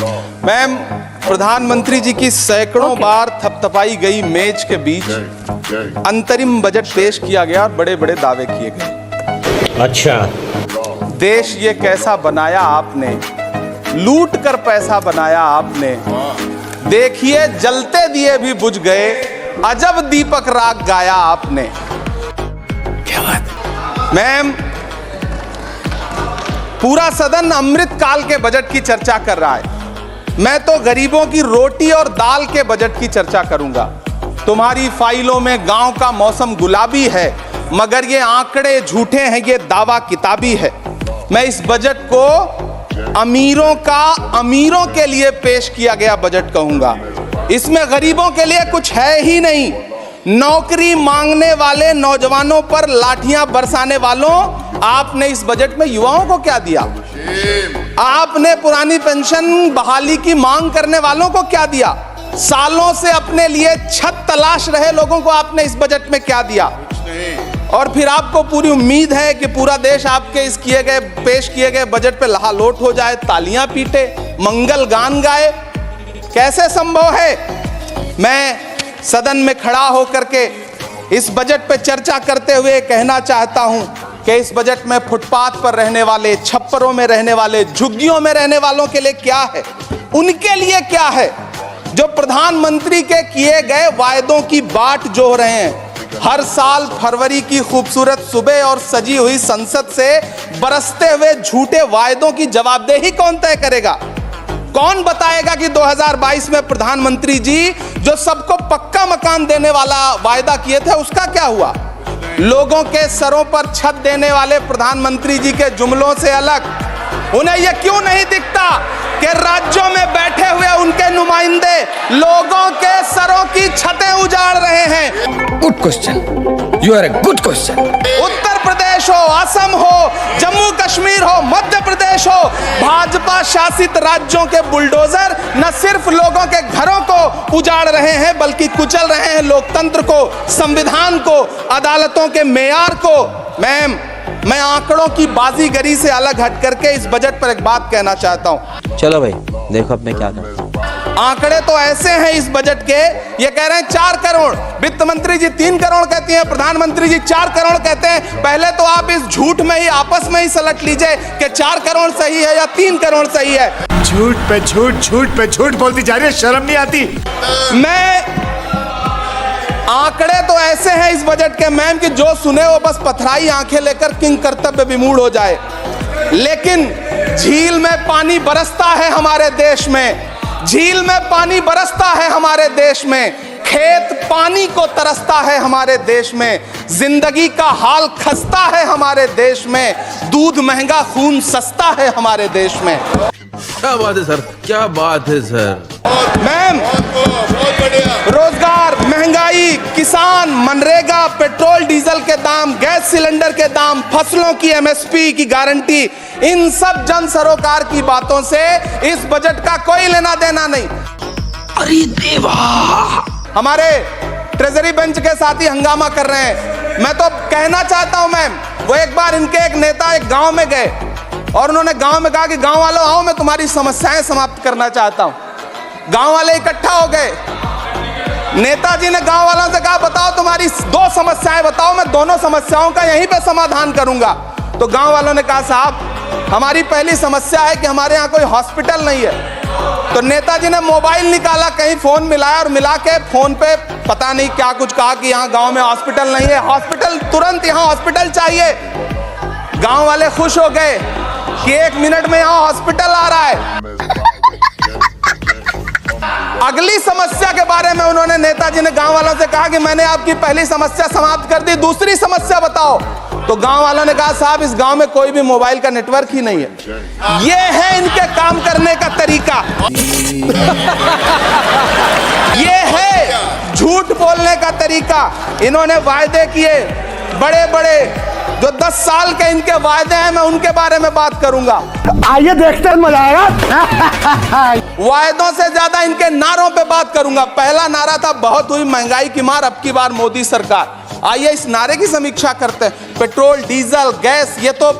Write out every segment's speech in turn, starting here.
Ma'am, प्रधानमंत्री जी की सैकड़ों बार थपथपाई गई मेज के बीच अंतरिम बजट पेश किया गया और बड़े बड़े दावे किए गए। अच्छा, देश ये कैसा बनाया आपने, लूट कर पैसा बनाया आपने। देखिए जलते दिए भी बुझ गए, अजब दीपक राग गाया आपने। क्या बात मैम, पूरा सदन अमृत काल के बजट की चर्चा कर रहा है। मैं तो गरीबों की रोटी और दाल के बजट की चर्चा करूंगा। तुम्हारी फाइलों में गांव का मौसम गुलाबी है, मगर ये आंकड़े झूठे हैं, ये दावा किताबी है। मैं इस बजट को अमीरों के लिए पेश किया गया बजट कहूंगा। इसमें गरीबों के लिए कुछ है ही नहीं। नौकरी मांगने वाले नौजवानों पर लाठियां बरसाने वालों, आपने इस बजट में युवाओं को क्या दिया? आपने पुरानी पेंशन बहाली की मांग करने वालों को क्या दिया? सालों से अपने लिए छत तलाश रहे लोगों को आपने इस बजट में क्या दिया? और फिर आपको पूरी उम्मीद है कि पूरा देश आपके इस पेश किए गए बजट पे लहालोट हो जाए, तालियां पीटे, मंगल गान गाए। कैसे संभव है? मैं सदन में खड़ा होकर के इस बजट पे चर्चा करते हुए कहना चाहता हूं कि इस बजट में फुटपाथ पर रहने वाले, छप्परों में रहने वाले, झुग्गियों में रहने वालों के लिए क्या है, उनके लिए क्या है जो प्रधानमंत्री के किए गए वायदों की बाट जोह रहे हैं। हर साल फरवरी की खूबसूरत सुबह और सजी हुई संसद से बरसते हुए झूठे वायदों की जवाबदेही कौन तय करेगा? कौन बताएगा कि 2022 में प्रधानमंत्री जी जो सबको पक्का मकान देने वाला वायदा किए थे उसका क्या हुआ? लोगों के सरों पर छत देने वाले प्रधानमंत्री जी के जुमलों से अलग उन्हें यह क्यों नहीं दिखता कि राज्यों में बैठे हुए उनके नुमाइंदे लोगों के सरों की छतें उजाड़ रहे हैं? Good question, you are a good question. Uttar Pradesh हो, असम हो, जम्मू कश्मीर हो, मध्य प्रदेश हो, भाजपा शासित राज्यों के बुलडोजर न सिर्फ लोगों के घरों को उजाड़ रहे हैं बल्कि कुचल रहे हैं लोकतंत्र को, संविधान को, अदालतों के मेयार को। मैम, मैं आंकड़ों की बाजीगरी से अलग हट करके इस बजट पर एक बात कहना चाहता हूं। चलो भाई, देखो अब मैं क्या करता। आंकड़े तो ऐसे हैं इस बजट के, ये कह रहे हैं 4 करोड़, वित्त मंत्री जी 3 करोड़ कहती हैं, प्रधानमंत्री जी 4 करोड़ कहते हैं। पहले तो आप इस झूठ में ही आपस में ही सलट लीजिए कि 4 करोड़ सही है या 3 करोड़ सही है। झूठ पे झूठ, झूठ पे झूठ बोलती जा रही है, शर्म नहीं आती? आंकड़े तो ऐसे हैं इस बजट के मैम कि जो सुने वो बस पथराई आंखें लेकर किंग कर्तव्य विमूढ़ हो जाए। लेकिन झील में पानी बरसता है हमारे देश में, झील में पानी बरसता है हमारे देश में, खेत पानी को तरसता है हमारे देश में, जिंदगी का हाल खस्ता है हमारे देश में, दूध महंगा खून सस्ता है हमारे देश में। क्या बात है सर, क्या बात है सर। मैम, रोजगार, महंगाई, किसान, मनरेगा, पेट्रोल डीजल के दाम, गैस सिलेंडर के दाम, फसलों की एमएसपी की गारंटी, इन सब जन सरोकार की बातों से इस बजट का कोई लेना देना नहीं। अरे देवा, हमारे ट्रेजरी बेंच के साथी हंगामा कर रहे हैं। मैं तो कहना चाहता हूं मैम, वो एक बार इनके एक नेता एक गांव में गए और उन्होंने गांव में कहा कि गांव वालों आओ, मैं तुम्हारी समस्याएं समाप्त करना चाहता हूं। गांव वाले इकट्ठा हो गए। नेताजी ने गांव वालों से कहा बताओ तुम्हारी 2 समस्याएं बताओ, मैं दोनों समस्याओं का यहीं पे समाधान करूंगा। तो गांव वालों ने कहा साहब हमारी पहली समस्या है कि हमारे यहाँ कोई हॉस्पिटल नहीं है। तो नेताजी ने मोबाइल निकाला, कहीं फोन मिलाया और मिला के फोन पे पता नहीं क्या कुछ कहा कि यहाँ गांव में हॉस्पिटल नहीं है, हॉस्पिटल तुरंत, यहाँ हॉस्पिटल चाहिए। गांव वाले खुश हो गए कि 1 मिनट में यहाँ हॉस्पिटल आ रहा है। अगली समस्या के बारे में उन्होंने, नेताजी ने गांव वालों से कहा कि मैंने आपकी पहली समस्या समाप्त कर दी, दूसरी समस्या बताओ। तो गांव वालों ने कहा साहब इस गांव में कोई भी मोबाइल का नेटवर्क ही नहीं है। ये है इनके काम करने का तरीका। ये है झूठ बोलने का तरीका। इन्होंने वायदे किए बड़े बड़े, जो 10 साल के इनके वायदे हैं, मैं उनके बारे में बात करूंगा। आइए देखते हैं, मजा आएगा। वायदों से ज्यादा इनके नारों पे बात करूंगा। पहला नारा था बहुत हुई महंगाई की मार, अब की बार मोदी सरकार। आइए इस नारे की समीक्षा करते हैं। पेट्रोल, डीजल, गैस, ये तो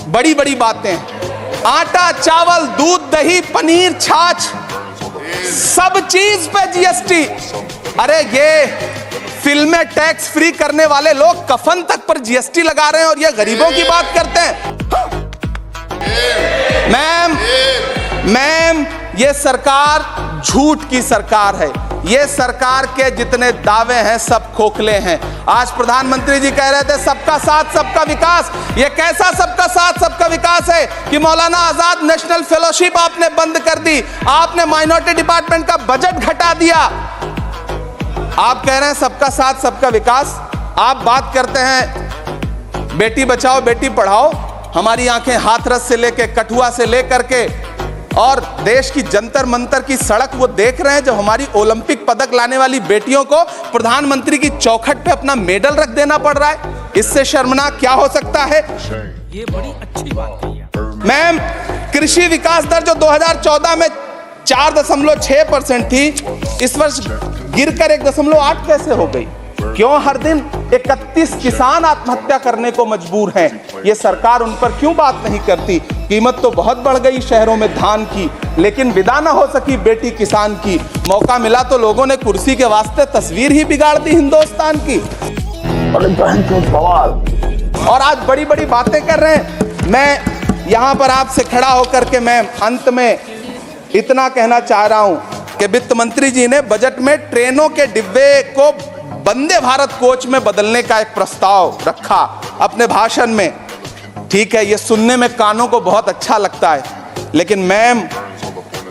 बड़ी बड़ी बातें हैं। आटा, चावल, दूध, दही, पनीर, छाछ, सब चीज पे जीएसटी। अरे ये फिल्में टैक्स फ्री करने वाले लोग कफन तक पर जीएसटी लगा रहे हैं और ये गरीबों की बात करते हैं। मैम, ये सरकार झूठ की सरकार है। ये सरकार के जितने दावे हैं सब खोखले हैं। आज प्रधानमंत्री जी कह रहे थे सबका साथ सबका विकास। ये कैसा सबका साथ सबका विकास है कि मौलाना आजाद नेशनल फेलोशिप आपने बंद कर दी, आपने माइनॉरिटी डिपार्टमेंट का बजट घटा दिया। आप कह रहे हैं सबका साथ सबका विकास। आप बात करते हैं बेटी बचाओ बेटी पढ़ाओ। हमारी आंखें हाथरस से लेके कठुआ से लेकर के और देश की जंतर मंतर की सड़क वो देख रहे हैं जब हमारी ओलंपिक पदक लाने वाली बेटियों को प्रधानमंत्री की चौखट पे अपना मेडल रख देना पड़ रहा है। इससे शर्मनाक क्या हो सकता है? ये बड़ी अच्छी बात है। मैम, कृषि विकास दर जो 2014 में 4.6% थी, इस वर्ष गिरकर 1.8 कैसे हो गई? क्यों हर दिन 31 किसान आत्महत्या करने को मजबूर हैं? ये सरकार उन पर क्यों बात नहीं करती? कीमत तो बहुत बढ़ गई शहरों में धान की, लेकिन विदा ना हो सकी बेटी किसान की। मौका मिला तो लोगों ने कुर्सी के वास्ते तस्वीर ही बिगाड़ दी हिंदुस्तान की। और आज बड़ी बड़ी बातें कर रहे हैं। मैं यहां पर आपसे खड़ा होकर के मैं अंत में इतना कहना चाह रहा हूं कि वित्त मंत्री जी ने बजट में ट्रेनों के डिब्बे को वंदे भारत कोच में बदलने का एक प्रस्ताव रखा अपने भाषण में। ठीक है, ये सुनने में कानों को बहुत अच्छा लगता है, लेकिन मैम,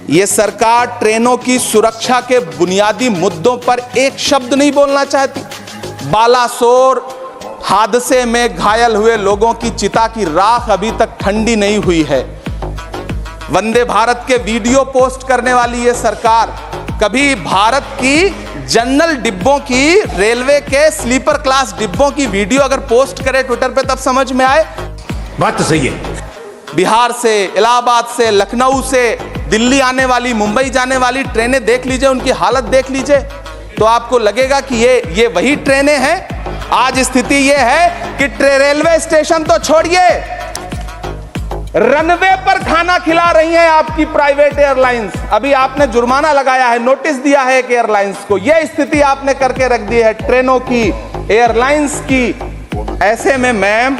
ये सरकार ट्रेनों की सुरक्षा के बुनियादी मुद्दों पर एक शब्द नहीं बोलना चाहती। बालासोर हादसे में घायल हुए लोगों की चिता की राख अभी तक ठंडी नहीं हुई है। वंदे भारत के वीडियो पोस्ट करने वाली ये सरकार कभी भारत की जनरल डिब्बों की, रेलवे के स्लीपर क्लास डिब्बों की वीडियो अगर पोस्ट करे ट्विटर पे तब समझ में आए। बात तो सही है। बिहार से, इलाहाबाद से, लखनऊ से दिल्ली आने वाली, मुंबई जाने वाली ट्रेनें देख लीजिए, उनकी हालत देख लीजिए, तो आपको लगेगा कि ये वही ट्रेनें हैं। आज स्थिति ये है कि रेलवे स्टेशन तो छोड़िए, रनवे पर खाना खिला रही हैं आपकी प्राइवेट एयरलाइंस। अभी आपने जुर्माना लगाया है, नोटिस दिया है एक एयरलाइंस को। यह स्थिति आपने करके रख दी है ट्रेनों की, एयरलाइंस की। ऐसे में मैम,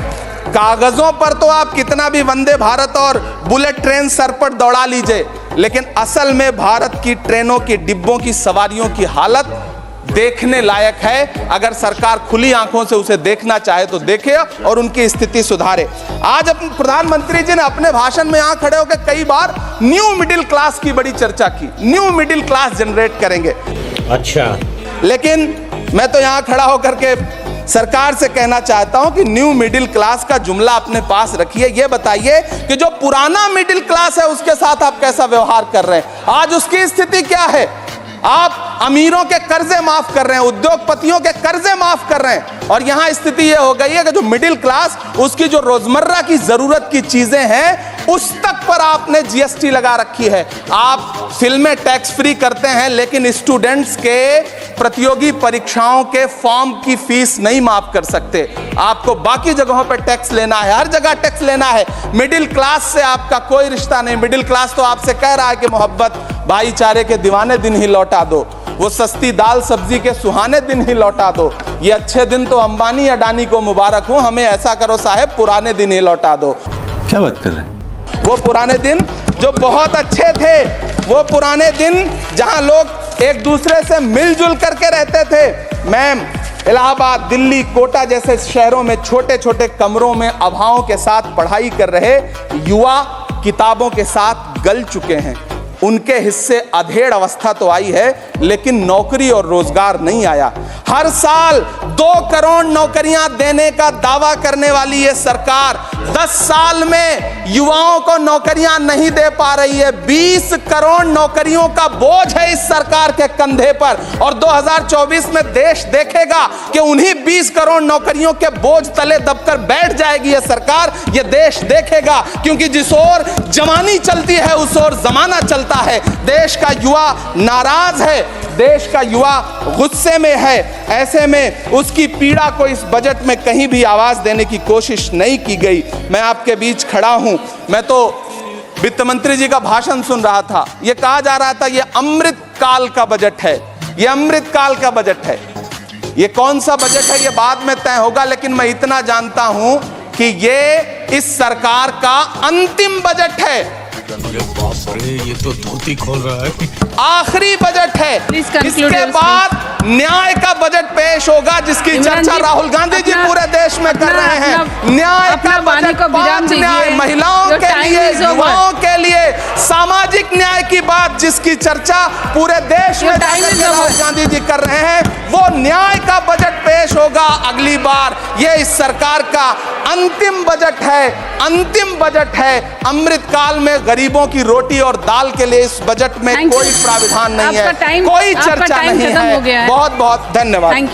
कागजों पर तो आप कितना भी वंदे भारत और बुलेट ट्रेन सर पर दौड़ा लीजिए, लेकिन असल में भारत की ट्रेनों की डिब्बों की सवारियों की हालत देखने लायक है। अगर सरकार खुली आंखों से उसे देखना चाहे तो देखे और उनकी स्थिति सुधारे। आज अपने प्रधानमंत्री जी ने अपने भाषण में यहां खड़े होकर कई बार न्यू मिडिल क्लास की बड़ी चर्चा की। न्यू मिडिल क्लास जनरेट करेंगे। अच्छा, लेकिन मैं तो यहां खड़ा होकर के सरकार से कहना चाहता हूं कि न्यू मिडिल क्लास का जुमला अपने पास रखिए। यह बताइए कि जो पुराना मिडिल क्लास है उसके साथ आप कैसा व्यवहार कर रहे हैं। आज उसकी स्थिति क्या है? आप अमीरों के कर्जे माफ कर रहे हैं, उद्योगपतियों के कर्जे माफ कर रहे हैं, और यहां स्थिति यह हो गई है कि जो मिडिल क्लास, उसकी जो रोजमर्रा की जरूरत की चीजें हैं उस तक पर आपने जीएसटी लगा रखी है। आप फिल्में टैक्स फ्री करते हैं, लेकिन स्टूडेंट्स के प्रतियोगी परीक्षाओं के फॉर्म की फीस नहीं माफ कर सकते। आपको बाकी जगहों पर टैक्स लेना है, हर जगह टैक्स लेना है। मिडिल क्लास से आपका कोई रिश्ता नहीं। मिडिल क्लास तो आपसे कह रहा है कि मोहब्बत, भाईचारे के दीवाने दिन ही लौटा दो, वो सस्ती दाल सब्जी के सुहाने दिन ही लौटा दो। ये अच्छे दिन तो अंबानी अडानी को मुबारक हो, हमें ऐसा करो साहब पुराने दिन ही लौटा दो। क्या बात कर रहे हैं? वो पुराने दिन जो बहुत अच्छे थे, वो पुराने दिन जहां लोग एक दूसरे से मिलजुल करके रहते थे। मैम, इलाहाबाद, दिल्ली, कोटा जैसे शहरों में छोटे छोटे कमरों में अभावों के साथ पढ़ाई कर रहे युवा किताबों के साथ गल चुके हैं। उनके हिस्से अधेड़ अवस्था तो आई है, लेकिन नौकरी और रोजगार नहीं आया। हर साल 2 करोड़ नौकरियां देने का दावा करने वाली ये सरकार 10 साल में युवाओं को नौकरियां नहीं दे पा रही है। 20 करोड़ नौकरियों का बोझ है इस सरकार के कंधे पर, और 2024 में देश देखेगा कि उन्हीं 20 करोड़ नौकरियों के बोझ तले दबकर बैठ जाएगी ये सरकार। ये देश देखेगा, क्योंकि जिस ओर जवानी चलती है उस ओर जमाना चलता है। देश का युवा नाराज है, देश का युवा गुस्से में है। ऐसे में उसकी पीड़ा को इस बजट में कहीं भी आवाज देने की कोशिश नहीं की गई। मैं आपके बीच खड़ा हूं, मैं तो वित्त मंत्री जी का भाषण सुन रहा था, ये कहा जा रहा था ये अमृत काल का बजट है, ये अमृत काल का बजट है। ये कौन सा बजट है ये बाद में तय होगा, लेकिन मैं इतना जानता हूं कि ये इस सरकार का अंतिम बजट है, ये तो धोती खोल रहा है। आखिरी बजट है। Please conclude इसके your बाद न्याय का बजट पेश होगा, जिसकी इमरान चर्चा जी, राहुल गांधी जी अपना- पूरे देश में कर रहे हैं। अपना- न्याय अपना का वाणी बजट, को विराम 5 दीजिए। न्याय, महिलाओं Your के time लिए, is over. युवाओं के लिए, सामाजिक न्याय की बात जिसकी चर्चा पूरे देश Your में time जाकर is के over. राहुल गांधी जी कर रहे हैं, वो न्याय का बजट पेश होगा अगली बार। ये इस सरकार का अंतिम बजट है, अंतिम बजट है। अमृत काल में गरीबों की रोटी और दाल के लिए इस बजट में Thank you. कोई प्राविधान नहीं आपका है, time- कोई आपका चर्चा time नहीं खत्म है। हो गया है। बहुत बहुत धन्यवाद। Thank you.